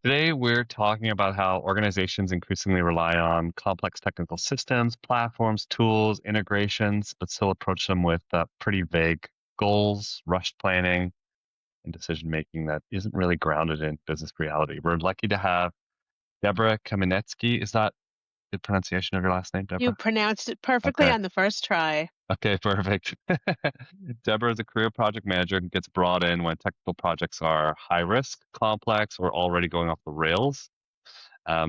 Today, we're talking about how organizations increasingly rely on complex technical systems, platforms, tools, integrations, but still approach them with pretty vague goals, rushed planning, and decision making that isn't really grounded in business reality. We're lucky to have Deborah Kaminetzky. Is that the pronunciation of your last name, You Deborah? pronounced it perfectly Okay. on the first try. Okay, perfect. Deborah is a career project manager and gets brought in when technical projects are high risk, complex, or already going off the rails.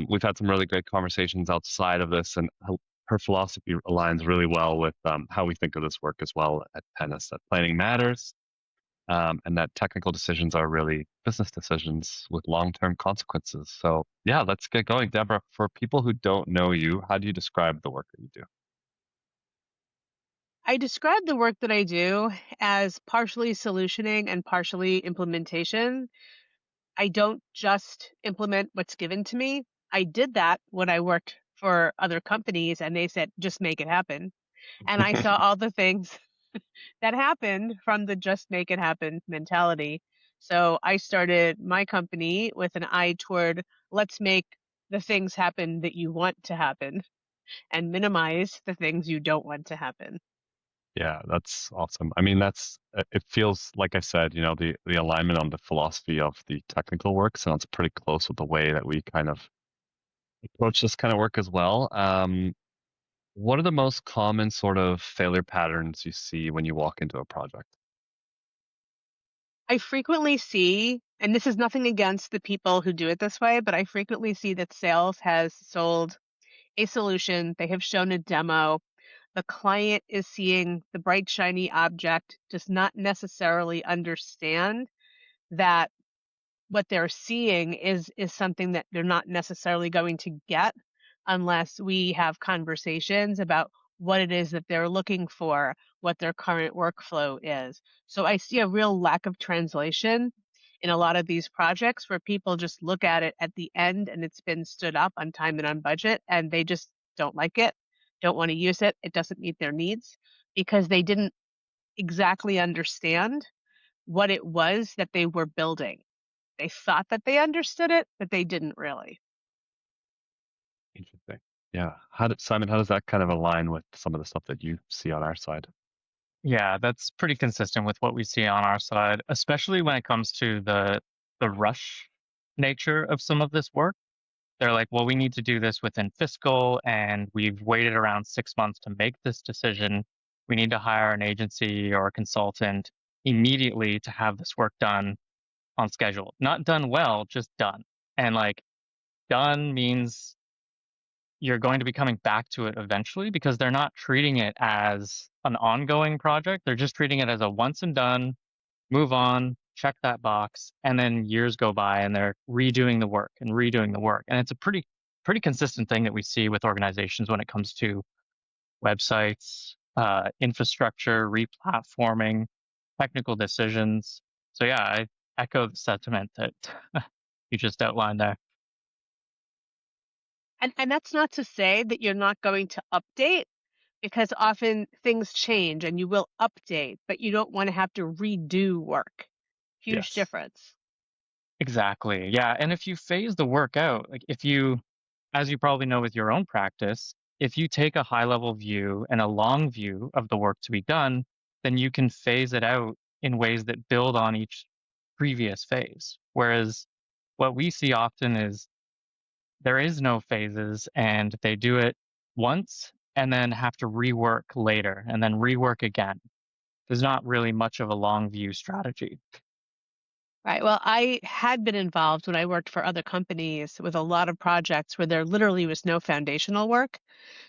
We've had some really great conversations outside of this, and her philosophy aligns really well with how we think of this work as well at Tennis. That planning matters, and that technical decisions are really business decisions with long-term consequences. So, yeah, let's get going, Deborah. For people who don't know you, how do you describe the work that you do? I describe the work that I do as partially solutioning and partially implementation. I don't just implement what's given to me. I did that when I worked for other companies and they said, just make it happen. And I saw all the things that happened from the just make it happen mentality. So I started my company with an eye toward let's make the things happen that you want to happen and minimize the things you don't want to happen. Yeah, that's awesome. I mean, it feels like I said, the alignment on the philosophy of the technical work sounds pretty close with the way that we kind of approach this kind of work as well. What are the most common sort of failure patterns you see when you walk into a project? I frequently see, and this is nothing against the people who do it this way, but I frequently see that sales has sold a solution. They have shown a demo. The client is seeing the bright, shiny object, does not necessarily understand that what they're seeing is something that they're not necessarily going to get unless we have conversations about what it is that they're looking for, what their current workflow is. So I see a real lack of translation in a lot of these projects where people just look at it at the end and it's been stood up on time and on budget and they just don't like it, don't want to use it, it doesn't meet their needs because they didn't exactly understand what it was that they were building. They thought that they understood it, but they didn't really. Interesting. Yeah. Simon, how does that kind of align with some of the stuff that you see on our side? Yeah, that's pretty consistent with what we see on our side, especially when it comes to the rush nature of some of this work. They're like, "Well, we need to do this within fiscal, and we've waited around 6 months to make this decision. We need to hire an agency or a consultant immediately to have this work done on schedule." Not done well, just done. And, like, done means you're going to be coming back to it eventually because they're not treating it as an ongoing project. They're just treating it as a once and done, move on, check that box, and then years go by and they're redoing the work and redoing the work. And it's a pretty consistent thing that we see with organizations when it comes to websites, infrastructure, replatforming, technical decisions. So yeah, I echo the sentiment that you just outlined there. And that's not to say that you're not going to update because often things change and you will update, but you don't want to have to redo work. Huge Yes. difference. Exactly. Yeah. And if you phase the work out, like if you, as you probably know with your own practice, if you take a high level view and a long view of the work to be done, then you can phase it out in ways that build on each previous phase. Whereas what we see often is there is no phases and they do it once and then have to rework later and then rework again. There's not really much of a long view strategy. Right. Well, I had been involved when I worked for other companies with a lot of projects where there literally was no foundational work.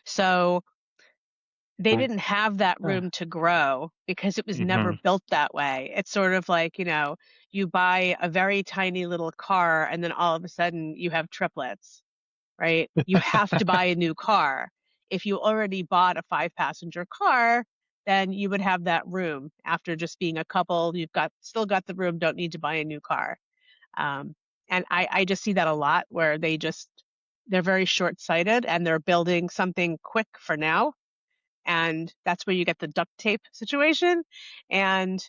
So they didn't have that room to grow because it was never Mm-hmm. built that way. It's sort of like, you buy a very tiny little car and then all of a sudden you have triplets, right? You have to buy a new car. If you already bought a 5-passenger car, then you would have that room after just being a couple. You've got still got the room, don't need to buy a new car. Um, and I just see that a lot where they're very short-sighted and they're building something quick for now and that's where you get the duct tape situation. And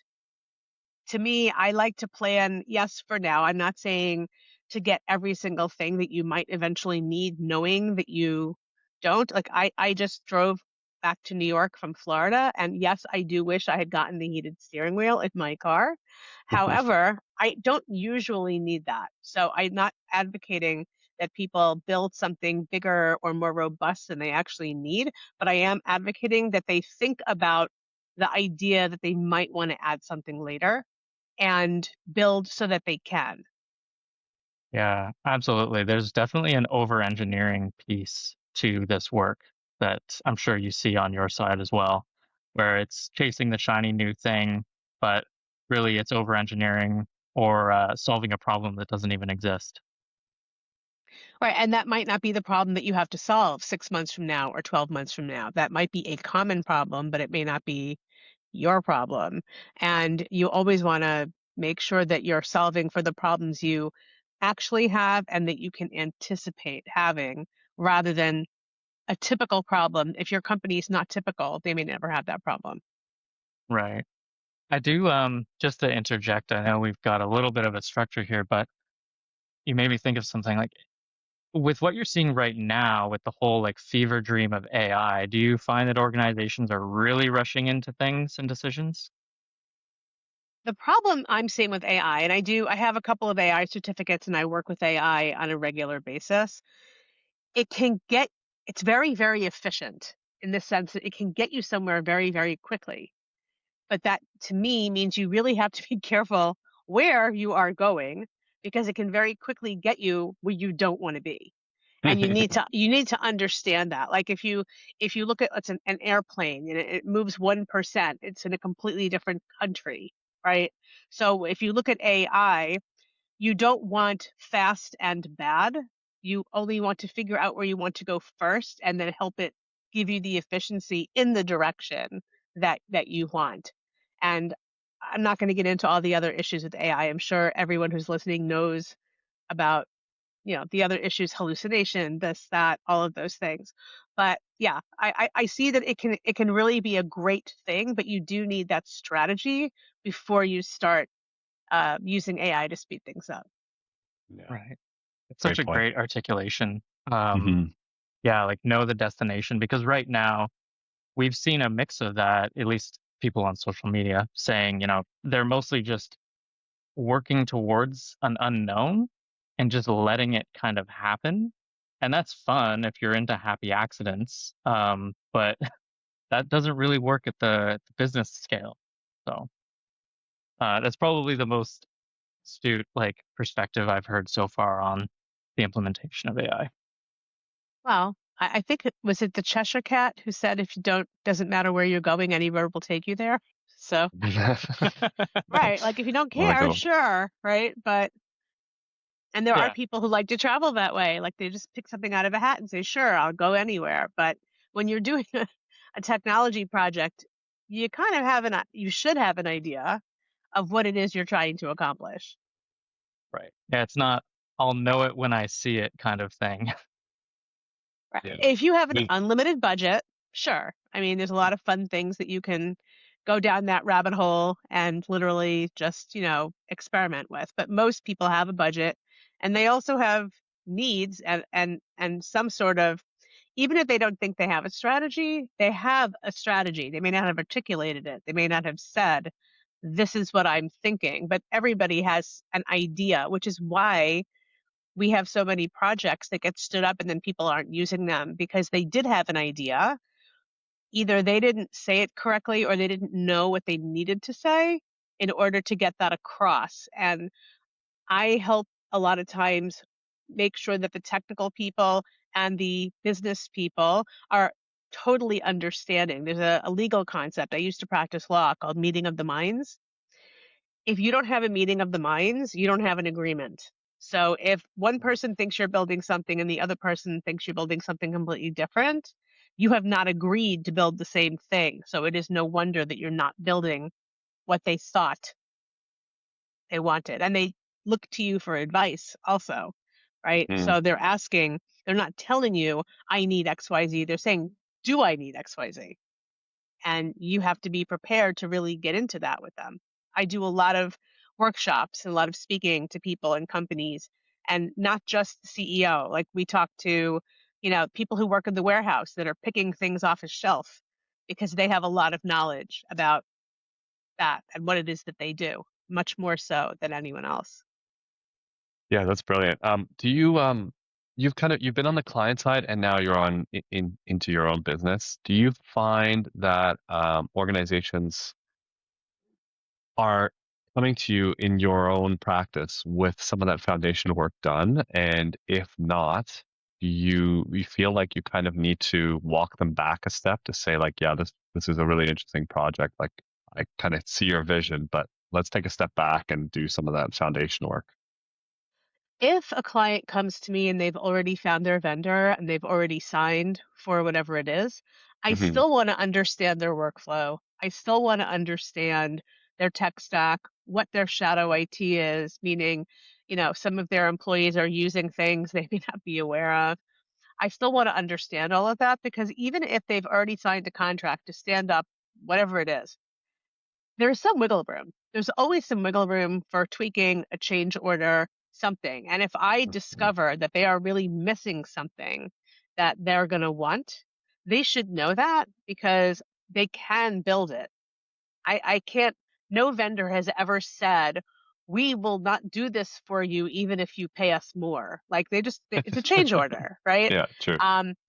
to me, I like to plan, yes, for now. I'm not saying to get every single thing that you might eventually need, knowing that you don't. Like I just drove back to New York from Florida, and yes, I do wish I had gotten the heated steering wheel in my car. However, I don't usually need that. So I'm not advocating that people build something bigger or more robust than they actually need, but I am advocating that they think about the idea that they might want to add something later and build so that they can. Yeah, absolutely. There's definitely an over engineering piece to this work that I'm sure you see on your side as well, where it's chasing the shiny new thing, but really it's over engineering or solving a problem that doesn't even exist. Right, and that might not be the problem that you have to solve 6 months from now or 12 months from now. That might be a common problem, but it may not be your problem. And you always wanna make sure that you're solving for the problems you actually have and that you can anticipate having rather than a typical problem. If your company is not typical, they may never have that problem. Right. I do, just to interject, I know we've got a little bit of a structure here, but you made me think of something like with what you're seeing right now with the whole like fever dream of AI, do you find that organizations are really rushing into things and decisions? The problem I'm seeing with AI, and I have a couple of AI certificates and I work with AI on a regular basis. It can get it's very, very efficient in the sense that it can get you somewhere very, very quickly. But that to me means you really have to be careful where you are going because it can very quickly get you where you don't want to be. And you need to understand that. Like if you look at it's an airplane and it moves 1%, it's in a completely different country, right? So if you look at AI, you don't want fast and bad. You only want to figure out where you want to go first and then help it give you the efficiency in the direction that you want. And I'm not going to get into all the other issues with AI. I'm sure everyone who's listening knows about, the other issues, hallucination, this, that, all of those things. But yeah, I see that it can really be a great thing, but you do need that strategy before you start using AI to speed things up. Yeah, Right. It's such great a point. great articulation. Um, Hmm. yeah, like know the destination because right now we've seen a mix of that, at least people on social media saying, they're mostly just working towards an unknown and just letting it kind of happen. And that's fun if you're into happy accidents. But that doesn't really work at the business scale. So that's probably the most astute like perspective I've heard so far on the implementation of AI. Well, I think was it the Cheshire Cat who said if you don't doesn't matter where you're going, any road will take you there. So right, like if you don't I like care, that one. sure, right? But and there are Yeah, people who like to travel that way. Like they just pick something out of a hat and say, sure, I'll go anywhere. But when you're doing a technology project, you kind of you should have an idea of what it is you're trying to accomplish. right. Yeah, it's not I'll know it when I see it kind of thing. Right. Yeah. If you have an Me- unlimited budget, sure. I mean, there's a lot of fun things that you can go down that rabbit hole and literally just, experiment with. But most people have a budget and they also have needs and some sort of even if they don't think they have a strategy, they have a strategy. They may not have articulated it. They may not have said, this is what I'm thinking, but everybody has an idea, which is why we have so many projects that get stood up and then people aren't using them because they did have an idea. Either they didn't say it correctly or they didn't know what they needed to say in order to get that across. And I help a lot of times make sure that the technical people and the business people are totally understanding. There's a legal concept. I used to practice law called meeting of the minds. If you don't have a meeting of the minds, you don't have an agreement. So if one person thinks you're building something and the other person thinks you're building something completely different, you have not agreed to build the same thing. So it is no wonder that you're not building what they thought they wanted. And they look to you for advice also, right? mm, So they're not telling you, I need XYZ. They're saying, do I need XYZ? And you have to be prepared to really get into that with them. I do a lot of workshops and a lot of speaking to people and companies, and not just the CEO. Like we talk to, people who work in the warehouse that are picking things off a shelf because they have a lot of knowledge about that and what it is that they do, much more so than anyone else. Yeah, that's brilliant. Do you you've been on the client side and now you're on into your own business. Do you find that organizations are coming to you in your own practice with some of that foundation work done? And if not, do you feel like you kind of need to walk them back a step to say like, yeah, this is a really interesting project. Like I kind of see your vision, but let's take a step back and do some of that foundation work. If a client comes to me and they've already found their vendor and they've already signed for whatever it is, I Hmm. still want to understand their workflow. I still want to understand their tech stack, what their shadow IT is, meaning, some of their employees are using things they may not be aware of. I still want to understand all of that because even if they've already signed a contract to stand up whatever it is, there's some wiggle room. There's always some wiggle room for tweaking a change order, something. And if I discover that they are really missing something that they're going to want, they should know that because they can build it. I can't, no vendor has ever said, we will not do this for you even if you pay us more. Like it's a change order, right? Yeah, true.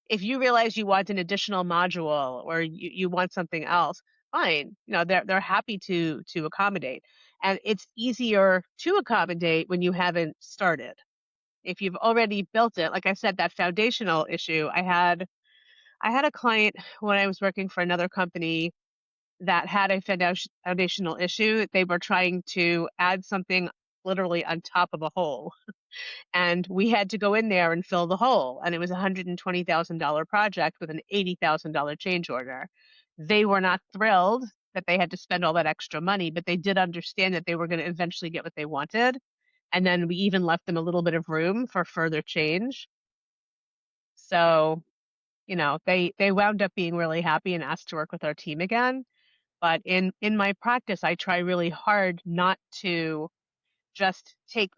If you realize you want an additional module or you want something else, fine. They're happy to accommodate. And it's easier to accommodate when you haven't started. If you've already built it, like I said, that foundational issue, I had a client when I was working for another company that had a foundational issue. They were trying to add something literally on top of a hole. And we had to go in there and fill the hole. And it was a $120,000 project with an $80,000 change order. They were not thrilled that they had to spend all that extra money, but they did understand that they were going to eventually get what they wanted. And then we even left them a little bit of room for further change. So, they wound up being really happy and asked to work with our team again. But in my practice, I try really hard not to just take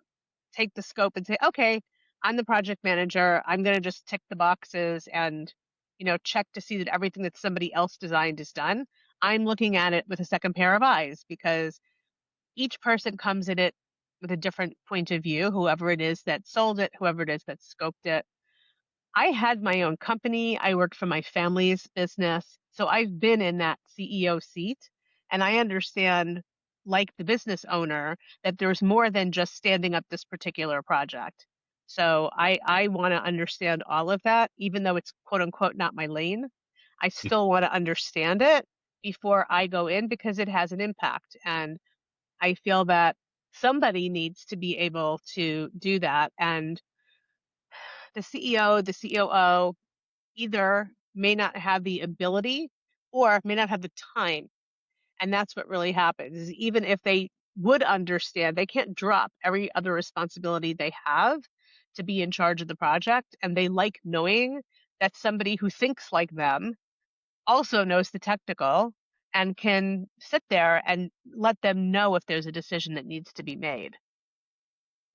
the scope and say, okay, I'm the project manager. I'm going to just tick the boxes and, check to see that everything that somebody else designed is done. I'm looking at it with a second pair of eyes because each person comes at it with a different point of view, whoever it is that sold it, whoever it is that scoped it. I had my own company. I worked for my family's business. So I've been in that CEO seat and I understand, like the business owner, that there's more than just standing up this particular project. So I want to understand all of that, even though it's quote unquote not my lane. I still want to understand it before I go in because it has an impact. And I feel that somebody needs to be able to do that. And the CEO, the COO, either may not have the ability or may not have the time. And that's what really happens is even if they would understand, they can't drop every other responsibility they have to be in charge of the project. And they like knowing that somebody who thinks like them also knows the technical and can sit there and let them know if there's a decision that needs to be made.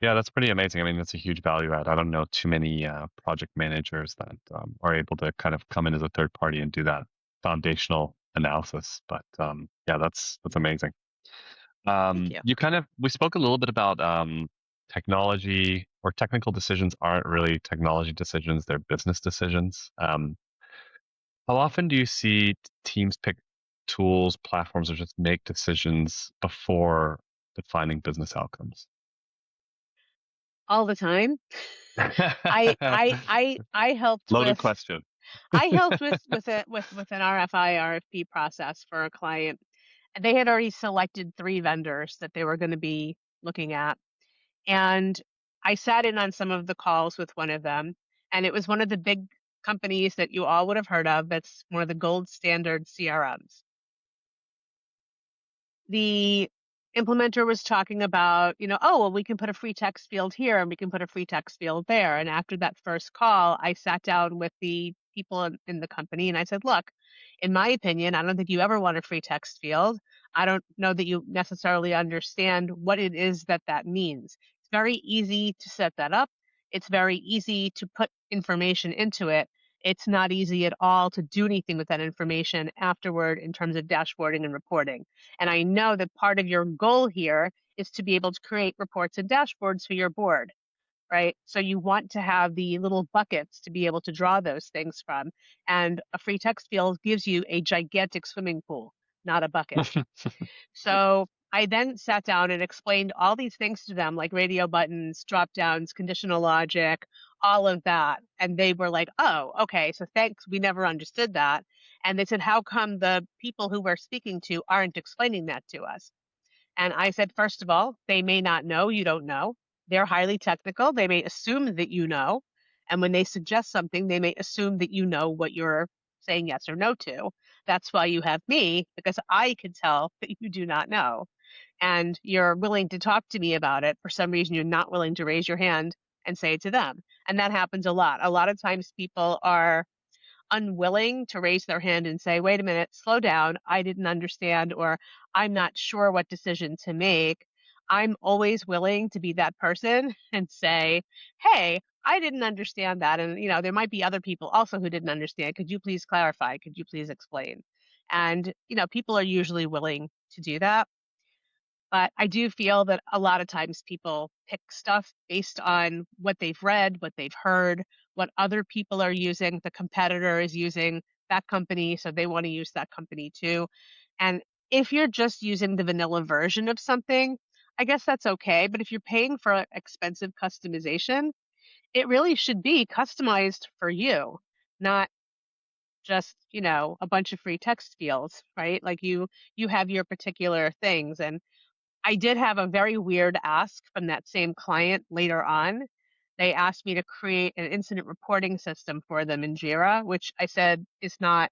Yeah, that's pretty amazing. I mean, that's a huge value add. I don't know too many project managers that are able to kind of come in as a third party and do that foundational analysis. But yeah, that's amazing. Thank you. We spoke a little bit about technology or technical decisions aren't really technology decisions; they're business decisions. How often do you see teams pick tools, platforms, or just make decisions before defining business outcomes? All the time. I helped Loaded with question. I helped with an RFI RFP process for a client. And they had already selected 3 vendors that they were going to be looking at. And I sat in on some of the calls with one of them, and it was one of the big companies that you all would have heard of. That's one of the gold standard CRMs. The implementer was talking about, oh, well, we can put a free text field here and we can put a free text field there. And after that first call, I sat down with the people in the company and I said, look, in my opinion, I don't think you ever want a free text field. I don't know that you necessarily understand what it is that means. It's very easy to set that up. It's very easy to put information into it. It's not easy at all to do anything with that information afterward in terms of dashboarding and reporting. And I know that part of your goal here is to be able to create reports and dashboards for your board, right? So you want to have the little buckets to be able to draw those things from. And a free text field gives you a gigantic swimming pool, not a bucket. So I then sat down and explained all these things to them, like radio buttons, drop downs, conditional logic, all of that. And they were like, oh, okay. So thanks. We never understood that. And they said, how come the people who we're speaking to aren't explaining that to us? And I said, first of all, they may not know you don't know. They're highly technical. They may assume that you know. And when they suggest something, they may assume that you know what you're saying yes or no to. That's why you have me, because I can tell that you do not know. And you're willing to talk to me about it. For some reason, you're not willing to raise your hand and say it to them. And that happens a lot. A lot of times people are unwilling to raise their hand and say, wait a minute, slow down. I didn't understand, or I'm not sure what decision to make. I'm always willing to be that person and say, hey, I didn't understand that. And, there might be other people also who didn't understand. Could you please clarify? Could you please explain? And, people are usually willing to do that. But I do feel that a lot of times people pick stuff based on what they've read, what they've heard, what other people are using. The competitor is using that company, so they want to use that company too. And if you're just using the vanilla version of something, I guess that's okay. But if you're paying for expensive customization, it really should be customized for you, not just, a bunch of free text fields, right? Like you have your particular things. And I did have a very weird ask from that same client later on. They asked me to create an incident reporting system for them in Jira, which I said is not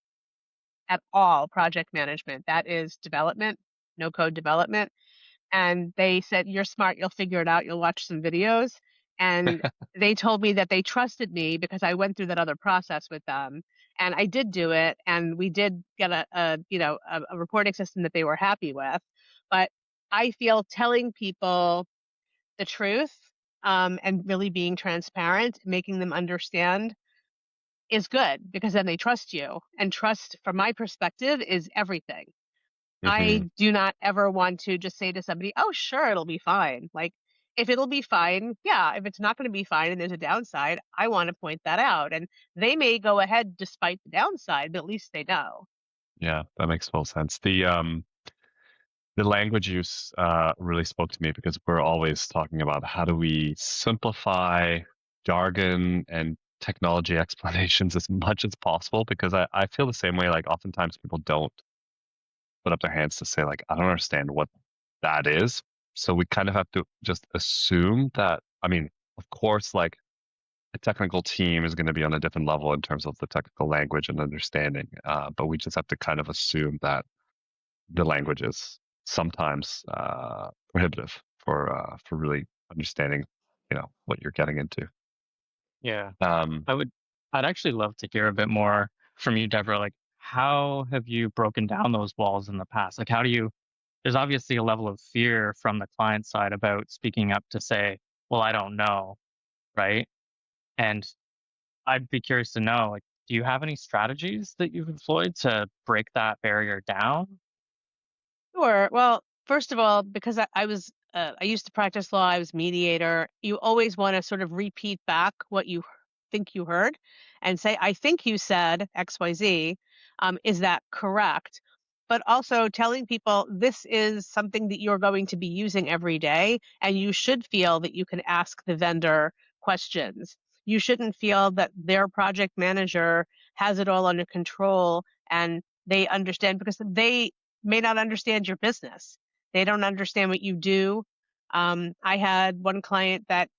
at all project management. That is development, no code development. And they said, you're smart, you'll figure it out, you'll watch some videos. And they told me that they trusted me because I went through that other process with them. And I did do it. And we did get a reporting system that they were happy with. But I feel telling people the truth, and really being transparent, making them understand is good because then they trust you. And trust, from my perspective, is everything. Hmm. I do not ever want to just say to somebody, "Oh, sure, it'll be fine." Like, if it'll be fine, yeah. If it's not going to be fine and there's a downside, I want to point that out. And they may go ahead despite the downside, but at least they know. Yeah, that makes full sense. The language use really spoke to me because we're always talking about how do we simplify jargon and technology explanations as much as possible because I feel the same way. Like oftentimes people don't put up their hands to say like, I don't understand what that is. So we kind of have to just assume that, I mean, of course, like a technical team is going to be on a different level in terms of the technical language and understanding. But we just have to kind of assume that the language is sometimes prohibitive for really understanding, what you're getting into. Yeah. Um, I would I'd actually love to hear a bit more from you, Deborah. Like, how have you broken down those walls in the past? Like, how do you there's obviously a level of fear from the client side about speaking up to say, well, I don't know, right? And I'd be curious to know, like, do you have any strategies that you've employed to break that barrier down? Sure. Well, first of all, because I used to practice law, I was mediator. You always want to sort of repeat back what you think you heard, and say, "I think you said X, Y, Z. Is that correct?" But also telling people this is something that you're going to be using every day, and you should feel that you can ask the vendor questions. You shouldn't feel that their project manager has it all under control and they understand, because they may not understand your business. They don't understand what you do. I had one client that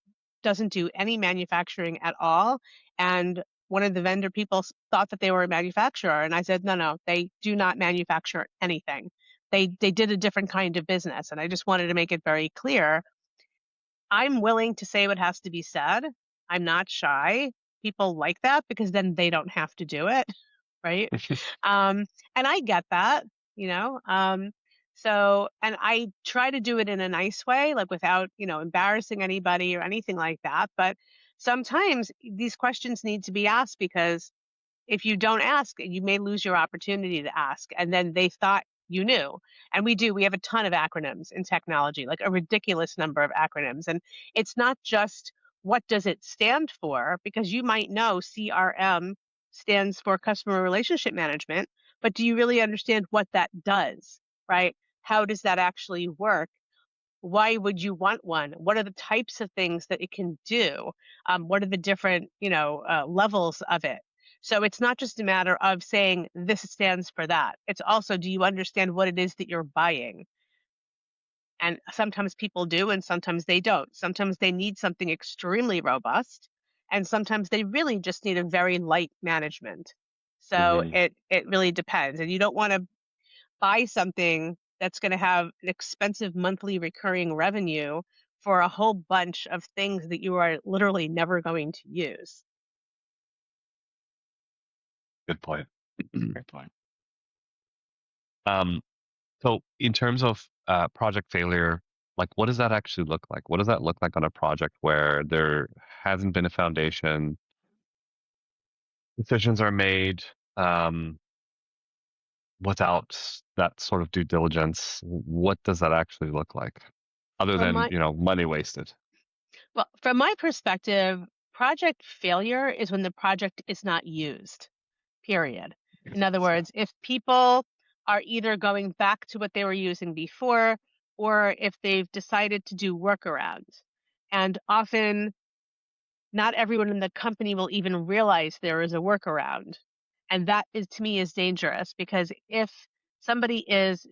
doesn't do any manufacturing at all. And one of the vendor people thought that they were a manufacturer. And I said, no, no, they do not manufacture anything. They did a different kind of business. And I just wanted to make it very clear. I'm willing to say what has to be said. I'm not shy. People like that because then they don't have to do it. Right? Um, and I get that, you know. So, and I try to do it in a nice way, like without, embarrassing anybody or anything like that. But sometimes these questions need to be asked because if you don't ask, you may lose your opportunity to ask. And then they thought you knew. And we do. We have a ton of acronyms in technology, like a ridiculous number of acronyms. And it's not just what does it stand for, because you might know CRM stands for customer relationship management, but do you really understand what that does, right? How does that actually work? Why would you want one? What are the types of things that it can do? What are the different, levels of it? So it's not just a matter of saying this stands for that. It's also, do you understand what it is that you're buying? And sometimes people do, and sometimes they don't. Sometimes they need something extremely robust, and sometimes they really just need a very light management. So Hmm. it really depends. And you don't want to buy something that's going to have an expensive monthly recurring revenue for a whole bunch of things that you are literally never going to use. Good point. Great point. Um, so in terms of project failure, like what does that actually look like? What does that look like on a project where there hasn't been a foundation, decisions are made um, without that sort of due diligence? What does that actually look like, other From than my money wasted? from my perspective, project failure is when the project is not used. Period. In other So, words, if people are either going back to what they were using before or if they've decided to do workarounds. And often not everyone in the company will even realize there is a workaround. And that is to me is dangerous because if somebody is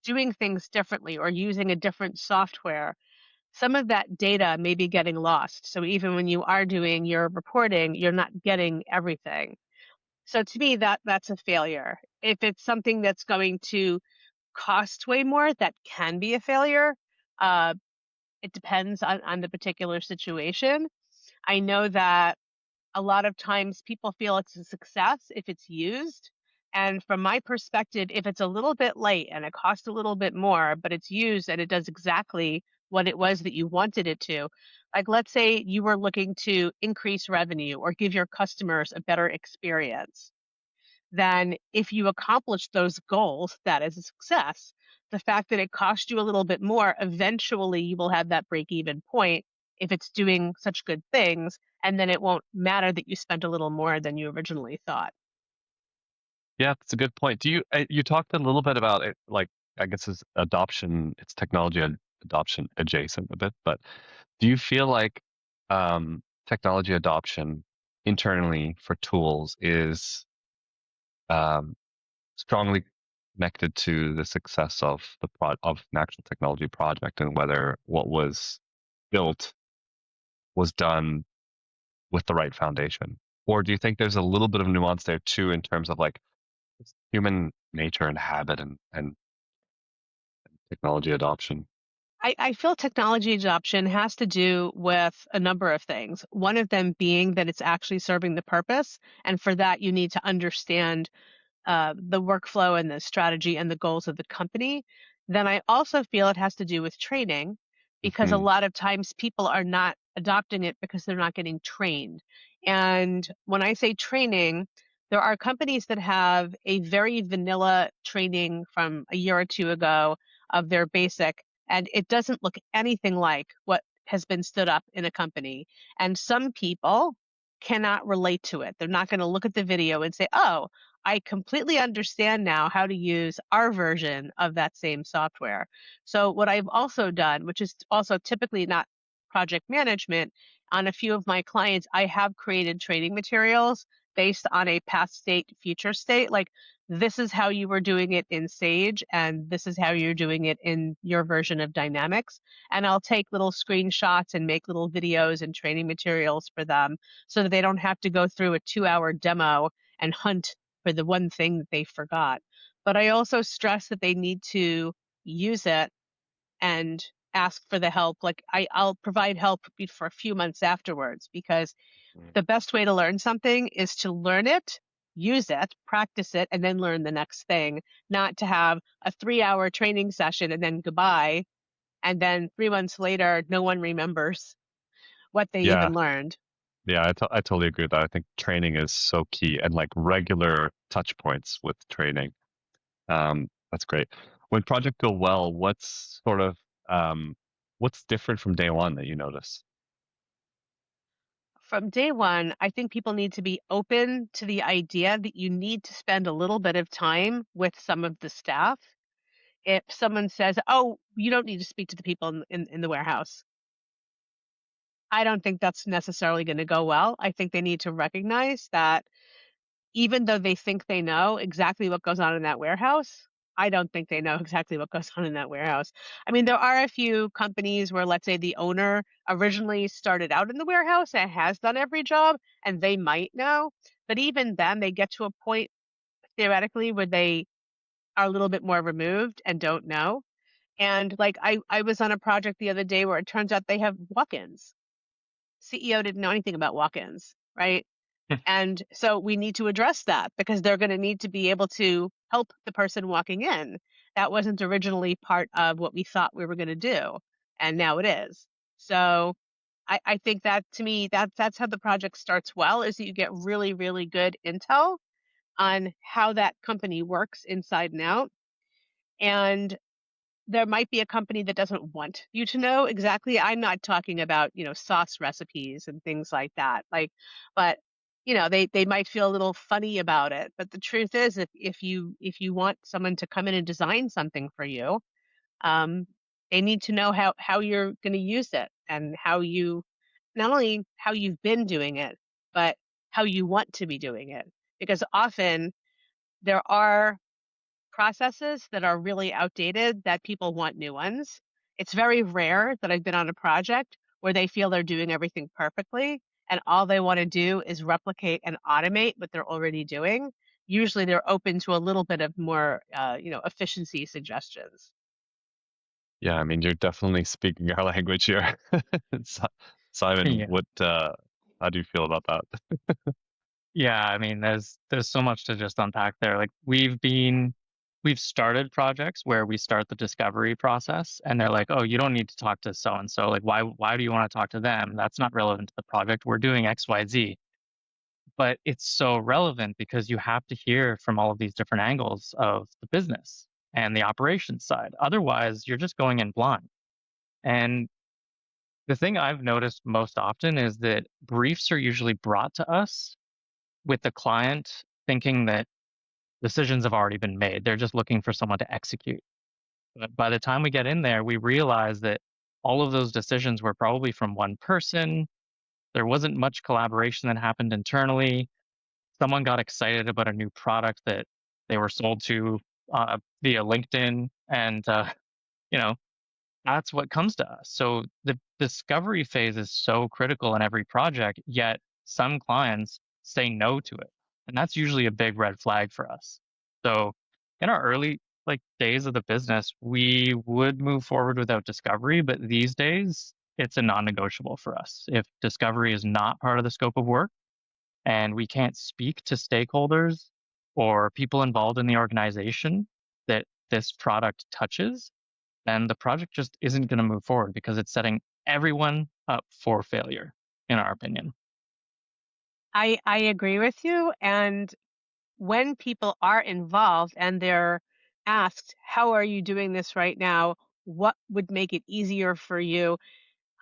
doing things differently or using a different software, some of that data may be getting lost. So even when you are doing your reporting, you're not getting everything. So to me, that's a failure. If it's something that's going to cost way more, that can be a failure. Uh, it depends on the particular situation. I know that a lot of times people feel it's a success if it's used. And from my perspective, if it's a little bit late and it costs a little bit more, but it's used and it does exactly what it was that you wanted it to, like let's say you were looking to increase revenue or give your customers a better experience, then if you accomplish those goals, that is a success. The fact that it cost you a little bit more, eventually you will have that break even point if it's doing such good things, and then it won't matter that you spent a little more than you originally thought. yeah, that's a good point. You talked a little bit about it, like I guess it's adoption, it's technology adoption adjacent a bit, but do you feel like technology adoption internally for tools is um, strongly connected to the success of of an actual technology project and whether what was built was done with the right foundation? Or do you think there's a little bit of nuance there too in terms of like human nature and habit and technology adoption? I feel technology adoption has to do with a number of things. One of them being that it's actually serving the purpose. And for that, you need to understand the workflow and the strategy and the goals of the company. Then I also feel it has to do with training because a Hmm. lot of times people are not adopting it because they're not getting trained. And when I say training, there are companies that have a very vanilla training from a year or two ago of their basic, and it doesn't look anything like what has been stood up in a company. And some people cannot relate to it. They're not going to look at the video and say, oh, I completely understand now how to use our version of that same software. So what I've also done, which is also typically not project management, on a few of my clients, I have created training materials based on a past state, future state. Like this is how you were doing it in Sage, and this is how you're doing it in your version of Dynamics. And I'll take little screenshots and make little videos and training materials for them so that they don't have to go through a 2-hour demo and hunt for the one thing that they forgot. But I also stress that they need to use it and ask for the help. Like I'll provide help for a few months afterwards because the best way to learn something is to learn it, use it, practice it, and then learn the next thing, not to have a 3-hour training session and then goodbye. And then 3 months later, no one remembers what they Yeah, even learned. Yeah, I totally agree with that. I think training is so key and like regular touch points with training. That's great. When projects go well, um, what's different from day one that you notice? From day one, I think people need to be open to the idea that you need to spend a little bit of time with some of the staff. If someone says, "Oh, you don't need to speak to the people in the warehouse," I don't think that's necessarily going to go well. I think they need to recognize that even though they think they know exactly what goes on in that warehouse, I don't think they know exactly what goes on in that warehouse. I mean, there are a few companies where, let's say, the owner originally started out in the warehouse and has done every job, and they might know. But even then, they get to a point theoretically where they are a little bit more removed and don't know. And like I was on a project the other day where it turns out they have walk-ins. CEO didn't know anything about walk-ins, right? And so we need to address that because they're going to need to be able to help the person walking in. That wasn't originally part of what we thought we were going to do, and now it is. So I think that to me that's how the project starts well is that you get really, really good intel on how that company works inside and out. And there might be a company that doesn't want you to know exactly. I'm not talking about, sauce recipes and things like that. But they might feel a little funny about it. But the truth is if you want someone to come in and design something for you, um, they need to know how you're going to use it and how you not only how you've been doing it, but how you want to be doing it. Because often there are processes that are really outdated that people want new ones. It's very rare that I've been on a project where they feel they're doing everything perfectly and all they want to do is replicate and automate what they're already doing. Usually they're open to a little bit of more, efficiency suggestions. Yeah, I mean, you're definitely speaking our language here. Si- Simon, Yeah. how do you feel about that? Yeah, I mean, there's so much to just unpack there. Like we've started projects where we start the discovery process and they're like, "Oh, you don't need to talk to so and so. Like why do you want to talk to them? That's not relevant to the project. We're doing XYZ." But it's so relevant because you have to hear from all of these different angles of the business and the operations side. Otherwise, you're just going in blind. And the thing I've noticed most often is that briefs are usually brought to us with the client thinking that decisions have already been made. They're just looking for someone to execute. But by the time we get in there, we realize that all of those decisions were probably from one person. There wasn't much collaboration that happened internally. Someone got excited about a new product that they were sold to via LinkedIn, and you know that's what comes to us. So the discovery phase is so critical in every project, yet some clients say no to it. And that's usually a big red flag for us. So in our early days of the business, we would move forward without discovery, but these days it's a non-negotiable for us. If discovery is not part of the scope of work and we can't speak to stakeholders or people involved in the organization that this product touches, then the project just isn't going to move forward because it's setting everyone up for failure, in our opinion. I agree with you. And when people are involved and they're asked, "How are you doing this right now? What would make it easier for you?"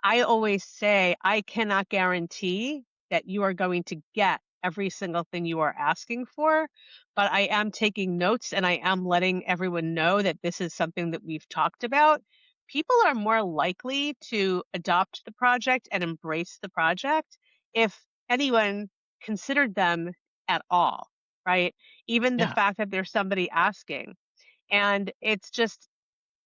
I always say, I cannot guarantee that you are going to get every single thing you are asking for, but I am taking notes and I am letting everyone know that this is something that we've talked about. People are more likely to adopt the project and embrace the project if anyone considered them at all, right? Even the Yeah. fact that there's somebody asking. And it's just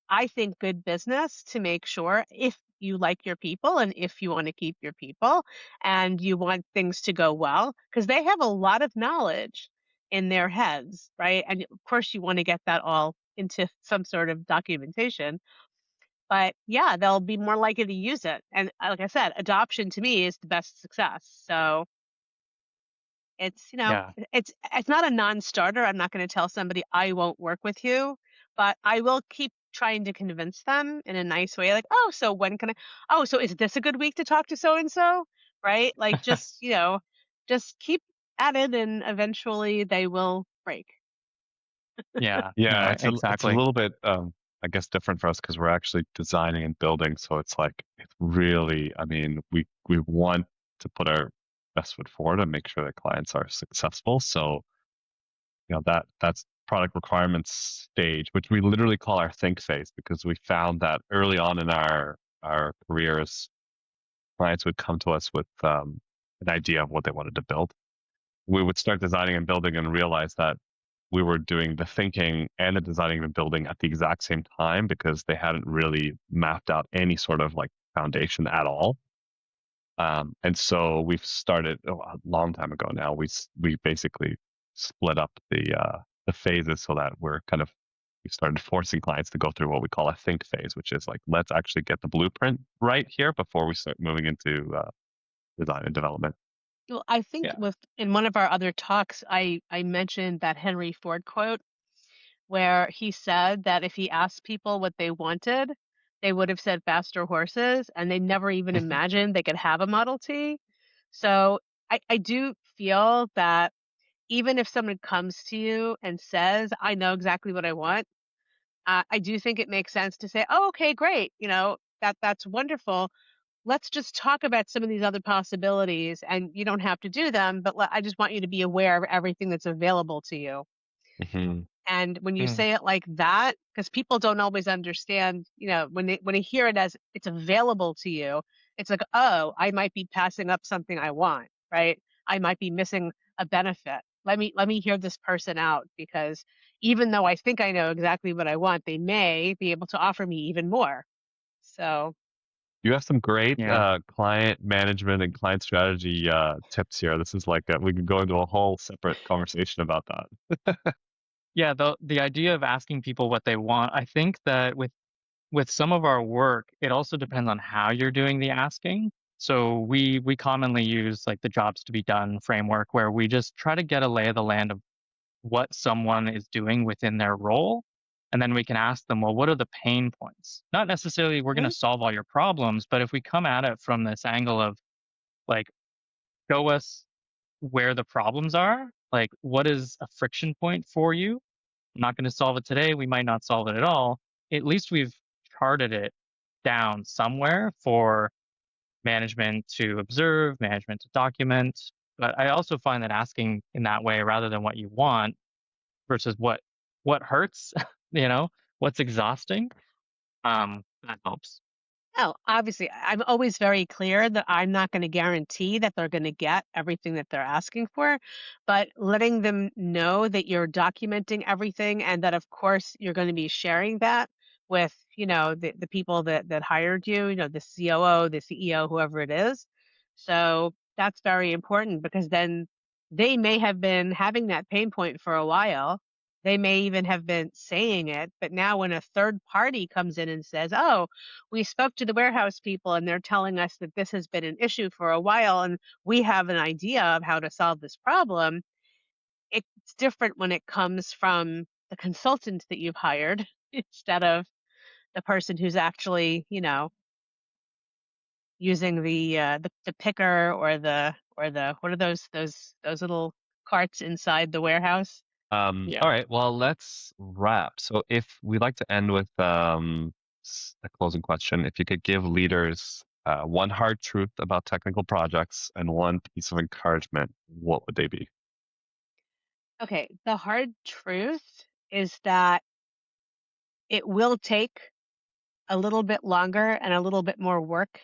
I think good business to make sure if you like your people and if you want to keep your people and you want things to go well, because they have a lot of knowledge in their heads, right? And of course, you want to get that all into some sort of documentation. But yeah, they'll be more likely to use it. And like I said, adoption to me is the best success. So it's, Yeah. it's not a non-starter. I'm not going to tell somebody I won't work with you, but I will keep trying to convince them in a nice way like, "Oh, so when can I Oh, so is this a good week to talk to so and so?" right? Like just, just keep at it and eventually they will break. Yeah, Yeah, no, it's a exactly. little bit, I guess, different for us because we're actually designing and building. So it's like it's really, I mean, we want to put our best foot forward and make sure that clients are successful. So that's product requirements stage, which we literally call our think phase, because we found that early on in our careers, clients would come to us with an idea of what they wanted to build. We would start designing and building and realize that we were doing the thinking and the designing and building at the exact same time because they hadn't really mapped out any sort of like foundation at all. And so we've started a long time ago now. We basically split up the phases so that we started forcing clients to go through what we call a think phase, which is like, let's actually get the blueprint right here before we start moving into design and development. Well, I think Yeah. with in one of our other talks, I mentioned that Henry Ford quote where he said that if he asked people what they wanted, they would have said faster horses, and they never even imagined they could have a Model T. So I do feel that even if someone comes to you and says, "I know exactly what I want," I do think it makes sense to say, "Oh, okay, great. That's wonderful. Let's just talk about some of these other possibilities, and you don't have to do them, but I just want you to be aware of everything that's available to you." Hmm. And when you Mm. say it like that, because people don't always understand, when they hear it as it's available to you, it's like, oh, I might be passing up something I want, right? I might be missing a benefit. Let me hear this person out because even though I think I know exactly what I want, they may be able to offer me even more. So You have some great Yeah. client management and client strategy tips here. This is like we could go into a whole separate conversation about that. Yeah, the idea of asking people what they want, I think that with some of our work, it also depends on how you're doing the asking. So we commonly use like the jobs to be done framework where we just try to get a lay of the land of what someone is doing within their role. And then we can ask them, well, what are the pain points? Not necessarily we're going to mhm. solve all your problems, but if we come at it from this angle of like, show us where the problems are, like what is a friction point for you? I'm not going to solve it today. We might not solve it at all. At least we've charted it down somewhere for management to observe, management to document. But I also find that asking in that way rather than what you want versus what hurts, you know, what's exhausting, that helps. Oh, obviously, I'm always very clear that I'm not going to guarantee that they're going to get everything that they're asking for, but letting them know that you're documenting everything and that, of course, you're going to be sharing that with, the people that hired you, the COO, the CEO, whoever it is. So that's very important because then they may have been having that pain point for a while. They may even have been saying it, but now when a third party comes in and says, "Oh, we spoke to the warehouse people and they're telling us that this has been an issue for a while and we have an idea of how to solve this problem." It's different when it comes from the consultant that you've hired instead of the person who's actually, using the picker or the what are those little carts inside the warehouse? Yeah. All right, well, let's wrap. So if we like to end with a closing question, if you could give leaders one hard truth about technical projects and one piece of encouragement, what would they be? Okay, the hard truth is that it will take a little bit longer and a little bit more work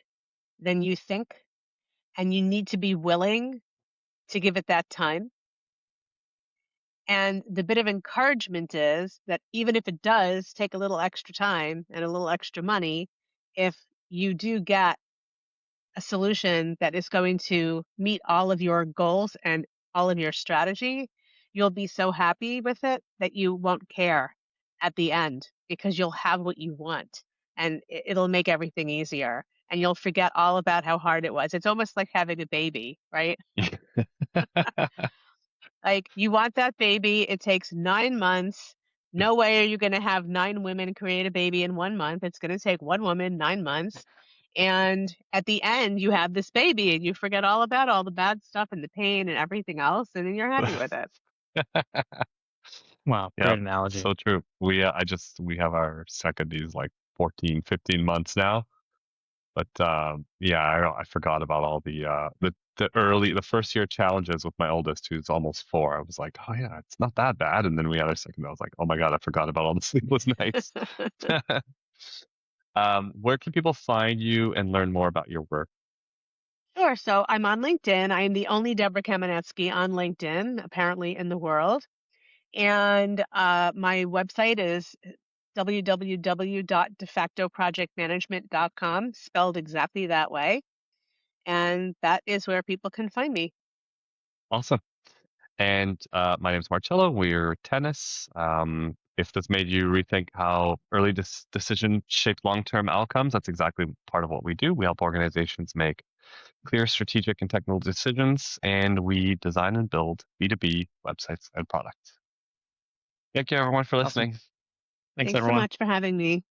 than you think, and you need to be willing to give it that time. And the bit of encouragement is that even if it does take a little extra time and a little extra money, if you do get a solution that is going to meet all of your goals and all of your strategy, you'll be so happy with it that you won't care at the end because you'll have what you want and it'll make everything easier and you'll forget all about how hard it was. It's almost like having a baby, right? Like you want that baby, it takes 9 months. No way are you going to have 9 women create a baby in 1 month. It's going to take one woman 9 months. And at the end, you have this baby and you forget all about all the bad stuff and the pain and everything else, and then you're happy with it. Wow, Yeah, great analogy. so true. We have our second, he's like 14, 15 months now. But yeah, I forgot about all the first year challenges with my oldest, who's almost 4. I was like, oh yeah, it's not that bad. And then we had our second. I was like, oh my god, I forgot about all the sleepless nights. Where can people find you and learn more about your work? Sure. So I'm on LinkedIn. I am the only Deborah Kaminetzky on LinkedIn, apparently, in the world. And my website is www.defactoprojectmanagement.com, spelled exactly that way. And that is where people can find me. Awesome. And my name is Marcello. We're tennis. If this made you rethink how early decision shape long-term outcomes, that's exactly part of what we do. We help organizations make clear strategic and technical decisions, and we design and build B2B websites and products. Thank you, everyone, for Awesome. listening. Thanks, Thanks so everyone. much for having me.